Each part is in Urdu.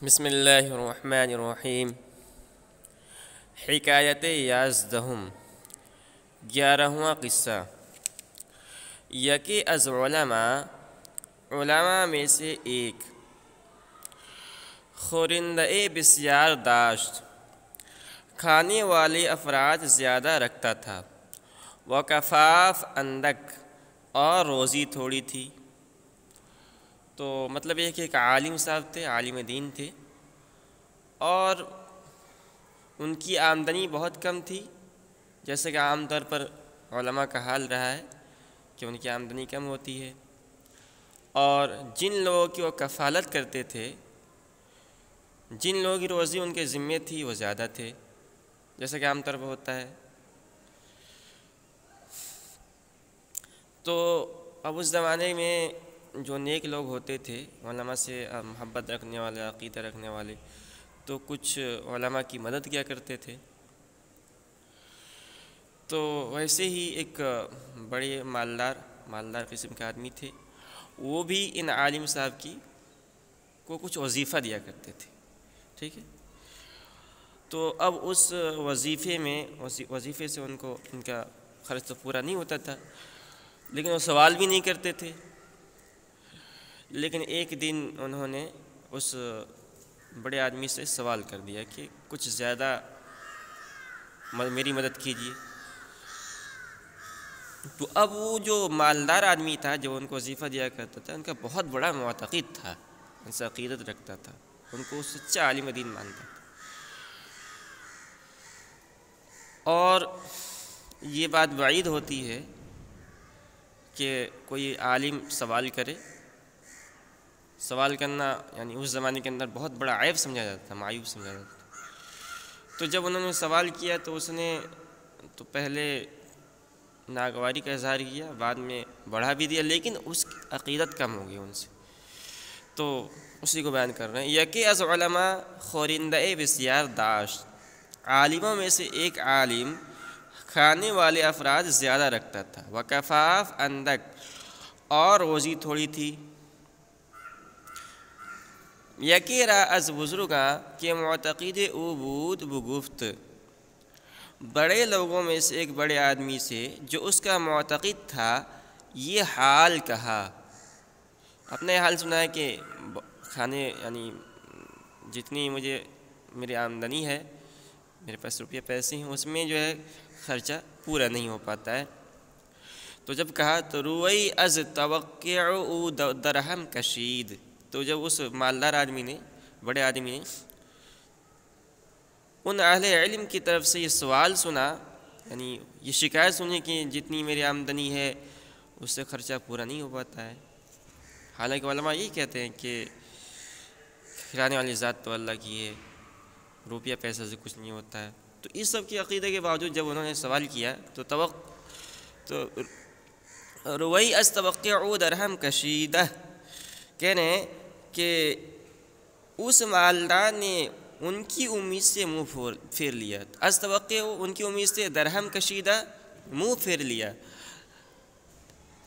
بسم اللہ الرحمن الرحیم۔ حکایت یازدہم، 11واں قصہ۔ یکی از علماء میں سے ایک خورندہ بسیار داشت، کھانے والے افراد زیادہ رکھتا تھا، وہ کفاف اندک اور روزی تھوڑی تھی۔ تو مطلب یہ کہ ایک عالم صاحب تھے، عالم دین تھے، اور ان کی آمدنی بہت کم تھی، جیسے کہ عام طور پر علماء کا حال رہا ہے کہ ان کی آمدنی کم ہوتی ہے، اور جن لوگوں کی وہ کفالت کرتے تھے، جن لوگوں کی روزی ان کے ذمے تھی، وہ زیادہ تھے، جیسا کہ عام طور پر ہوتا ہے۔ تو اب اس زمانے میں جو نیک لوگ ہوتے تھے، علماء سے محبت رکھنے والے، عقیدہ رکھنے والے، تو کچھ علماء کی مدد کیا کرتے تھے۔ تو ویسے ہی ایک بڑے مالدار قسم کے آدمی تھے، وہ بھی ان عالم صاحب کو کچھ وظیفہ دیا کرتے تھے، ٹھیک ہے۔ تو اب اس وظیفے سے ان کا خرچ تو پورا نہیں ہوتا تھا، لیکن وہ سوال بھی نہیں کرتے تھے۔ لیکن ایک دن انہوں نے اس بڑے آدمی سے سوال کر دیا کہ کچھ زیادہ میری مدد کیجیے۔ تو اب وہ جو مالدار آدمی تھا، جو ان کو وظیفہ دیا کرتا تھا، ان کا بہت بڑا معتقد تھا، ان سے عقیدت رکھتا تھا، ان کو سچا عالم دین مانتا تھا۔ اور یہ بات بعید ہوتی ہے کہ کوئی عالم سوال کرے۔ سوال کرنا یعنی اس زمانے کے اندر بہت بڑا عیب سمجھا جاتا تھا، معیوب سمجھا جاتا تھا۔ تو جب انہوں نے سوال کیا تو اس نے تو پہلے ناگواری کا اظہار کیا، بعد میں بڑھا بھی دیا، لیکن اس کی عقیدت کم ہو گئی ان سے۔ تو اسی کو بیان کر رہے ہیں۔ یکی از علماء خورندہ بسیار داشت، عالموں میں سے ایک عالم کھانے والے افراد زیادہ رکھتا تھا، وہ کفاف اندک اور روزی تھوڑی تھی۔ یکی را از بزرگاں کے معتقد او بود بگفت، بڑے لوگوں میں سے ایک بڑے آدمی سے جو اس کا معتقد تھا، یہ حال کہا، اپنے حال سنایا کہ کھانے یعنی جتنی میری آمدنی ہے، میرے پاس روپیہ پیسے ہیں، اس میں جو ہے خرچہ پورا نہیں ہو پاتا ہے۔ تو جب کہا تو روئی از توقع او درہم کشید، تو جب اس مالدار آدمی نے، بڑے آدمی نے ان اہل علم کی طرف سے یہ سوال سنا، یعنی یہ شکایت سنی کہ جتنی میری آمدنی ہے اس سے خرچہ پورا نہیں ہو پاتا ہے۔ حالانکہ علماء یہی کہتے ہیں کہ کھلانے والی ذات تو اللہ کی ہے، روپیہ پیسہ سے کچھ نہیں ہوتا ہے۔ تو اس سب کی عقیدے کے باوجود جب انہوں نے سوال کیا تو روئی از توقع درہم کشیدہ، کہہ رہے ہیں کہ اس مالدار نے ان کی امید سے منہ پھیر لیا، از توقع ان کی امید سے درہم کشیدہ منہ پھیر لیا۔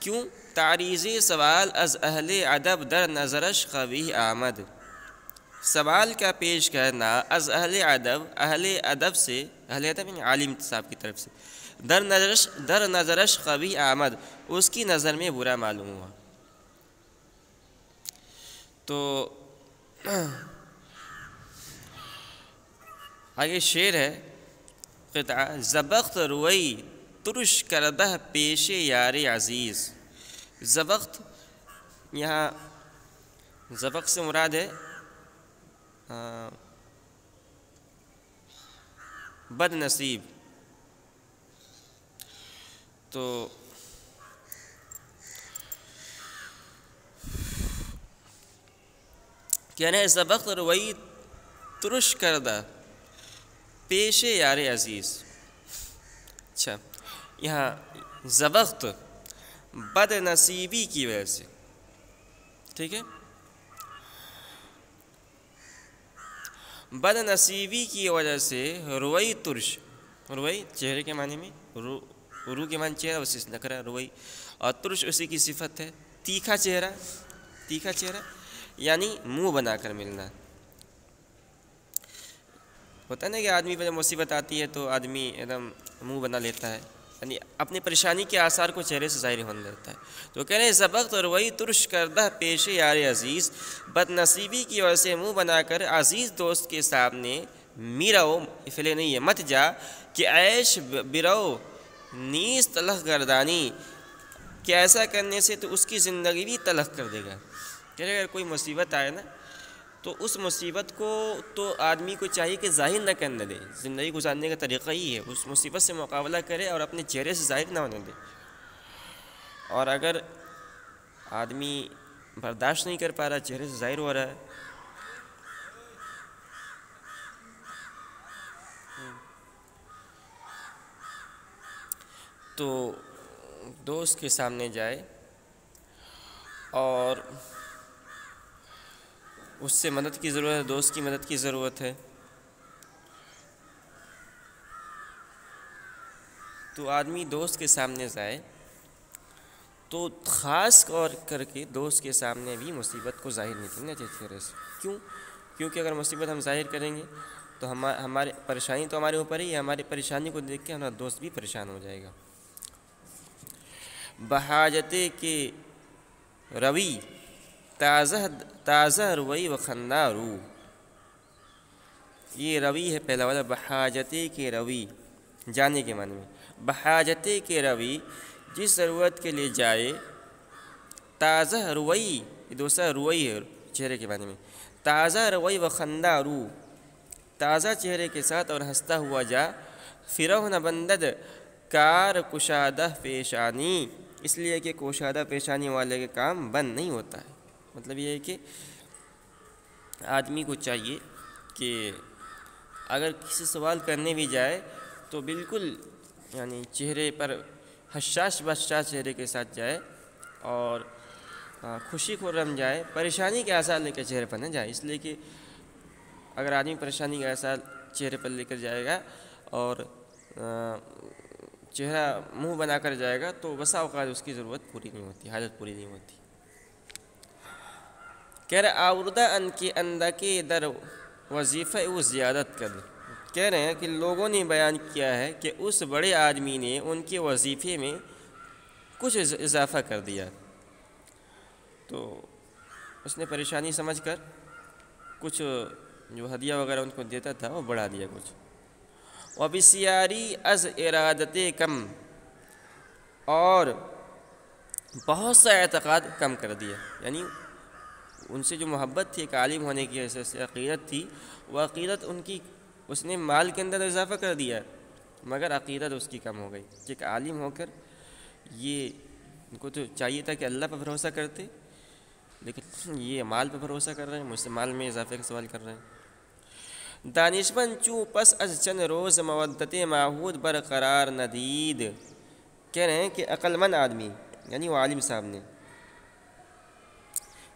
کیوں؟ تعریض سوال از اہل ادب در نظرش قبیح آمد، سوال کا پیش کرنا از اہل ادب سے، اہل ادب یعنی عالم صاحب کی طرف سے، در نظرش قبیح آمد، اس کی نظر میں برا معلوم ہوا۔ تو آگے شعر ہے، قطعہ، زبخت روئی ترش کردہ پیش یار عزیز۔ زبخت، یہاں زبخت سے مراد ہے بد نصیب۔ تو کہنا ہے زبخت روئی ترش کردہ پیش یار عزیز۔ اچھا، یہاں زبخت بد نصیبی کی وجہ سے، ٹھیک ہے، بد نصیبی کی وجہ سے روئی ترش، روئی چہرے کے معنی میں، رو کے معنی چہرہ، اسی سے نکرا روئی، اور ترش اسی کی صفت ہے، تیکھا چہرہ یعنی منہ بنا کر ملنا، ہوتا ہے نا کہ آدمی پہ جب مصیبت آتی ہے تو آدمی ایک دم منہ بنا لیتا ہے، یعنی اپنی پریشانی کے آثار کو چہرے سے ظاہر ہونے دیتا ہے. تو کہہ رہے ہیں سبقت اور وہی ترش کردہ پیش یار عزیز، بد نصیبی کی وجہ سے منہ بنا کر عزیز دوست کے سامنے میرو فلے نہیں ہے مت جا کہ عیش برو نیز تلخ گردانی، کہ ایسا کرنے سے تو اس کی زندگی بھی تلخ کر دے گا. کہ اگر کوئی مصیبت آئے نا تو اس مصیبت کو تو آدمی کو چاہیے کہ ظاہر نہ کرنے دے. زندگی گزارنے کا طریقہ ہی ہے اس مصیبت سے مقابلہ کرے اور اپنے چہرے سے ظاہر نہ ہونے دے. اور اگر آدمی برداشت نہیں کر پا رہا، چہرے سے ظاہر ہو رہا ہے، تو دوست کے سامنے جائے اور اس سے مدد کی ضرورت ہے، دوست کی مدد کی ضرورت ہے، تو آدمی دوست کے سامنے جائے تو خاص طور کر کے دوست کے سامنے بھی مصیبت کو ظاہر نہیں کرنا چاہیے چہرے سے. کیونکہ اگر مصیبت ہم ظاہر کریں گے تو ہماری پریشانی تو ہمارے اوپر ہی ہے، ہماری پریشانی کو دیکھ کے ہمارا دوست بھی پریشان ہو جائے گا. بحاجتے کے روی تازہ روی و خندہ رو، یہ روی ہے پہلا والا. بحاجتے کے روی جانے کے معنی میں، بحاجتے کے روی جس ضرورت کے لیے جائے، تازہ روی یہ دوسرا روی ہے چہرے کے معنی میں، تازہ روی و خندہ رو، تازہ چہرے کے ساتھ اور ہنستا ہوا جا. فرو نہ بندد کار کشادہ پیشانی، اس لیے کہ کوشادہ پیشانی والے کے کام بند نہیں ہوتا ہے. مطلب یہ ہے کہ آدمی کو چاہیے کہ اگر کسی سوال کرنے بھی جائے تو بالکل یعنی چہرے پر حشاش بشاش چہرے کے ساتھ جائے اور خوشی خرم جائے، پریشانی کے آثار لے کر چہرے پر نہ جائے. اس لیے کہ اگر آدمی پریشانی کے آثار چہرے پر لے کر جائے گا اور چہرہ منہ بنا کر جائے گا تو بسا اوقات اس کی ضرورت پوری نہیں ہوتی، حاجت پوری نہیں ہوتی. کہہ رہے آوردہ ان کے اندہ کے در وظیفہ او زیادت کر. کہہ رہے ہیں کہ لوگوں نے بیان کیا ہے کہ اس بڑے آدمی نے ان کے وظیفے میں کچھ اضافہ کر دیا، تو اس نے پریشانی سمجھ کر کچھ جو ہدیہ وغیرہ ان کو دیتا تھا وہ بڑھا دیا کچھ. وبسیاری از ارادت کم، اور بہت سا اعتقاد کم کر دیا. یعنی ان سے جو محبت تھی ایک عالم ہونے کی حیثیت سے عقیدت تھی، وہ عقیدت ان کی اس نے مال کے اندر اضافہ کر دیا مگر عقیدت اس کی کم ہو گئی. کہ ایک عالم ہو کر یہ ان کو تو چاہیے تھا کہ اللہ پر بھروسہ کرتے، لیکن یہ مال پہ بھروسہ کر رہے ہیں، مجھ سے مال میں اضافے کا سوال کر رہے ہیں. دانشمند چوں پس از چند روز مودت معہود برقرار ندید. کہہ رہے ہیں کہ عقل مند آدمی یعنی وہ عالم صاحب نے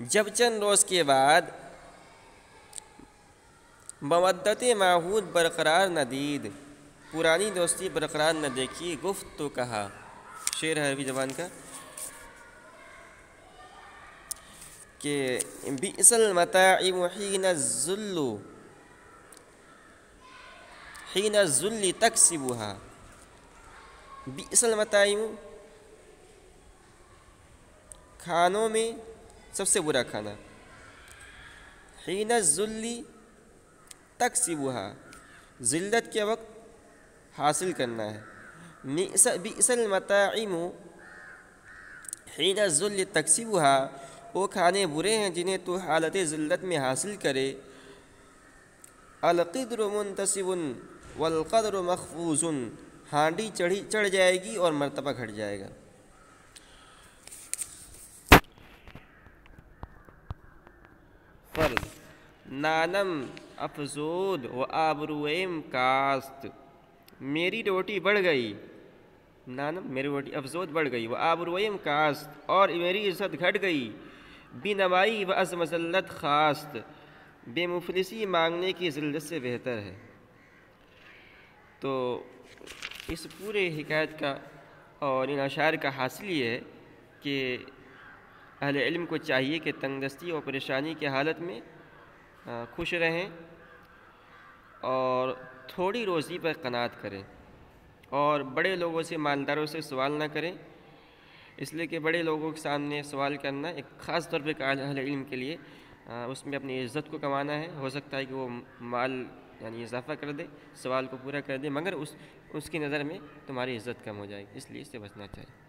جب چند روز کے بعد مودت معہود برقرار ندید، پرانی دوستی برقرار نہ دیکھی، گفت تو کہا. شعر ہے عربی زبان کا کہ بئس المتاعب حین الذل تکسبها. بئس المتاعب کھانوں میں سب سے برا کھانا، حین الذل تکسبها ذلت کے وقت حاصل کرنا ہے. بئس المطاعم حین الذل تکسبها وہ کھانے برے ہیں جنہیں تو حالت ذلت میں حاصل کرے. القدر منتصب والقدر مخفوض، ہانڈی چڑھ جائے گی اور مرتبہ گھٹ جائے گا. فرض نانم افزود و آبرویم کاست، میری روٹی بڑھ گئی. نانم میری روٹی افزود بڑھ گئی، و آبرویم کاست اور میری عزت گھٹ گئی. بینوائی و از مذلت خواست، بے مفلسی مانگنے کی ذلت سے بہتر ہے. تو اس پورے حکایت کا اور ان اشعار کا حاصل یہ ہے کہ اہل علم کو چاہیے کہ تنگ دستی اور پریشانی کی حالت میں خوش رہیں اور تھوڑی روزی پر قناعت کریں، اور بڑے لوگوں سے، مالداروں سے سوال نہ کریں، اس لیے کہ بڑے لوگوں کے سامنے سوال کرنا ایک خاص طور پہ اہل علم کے لیے اس میں اپنی عزت کو کمانا ہے۔ ہو سکتا ہے کہ وہ مال یعنی اضافہ کر دے، سوال کو پورا کر دے، مگر اس کی نظر میں تمہاری عزت کم ہو جائے گی، اس لیے اس سے بچنا چاہیے۔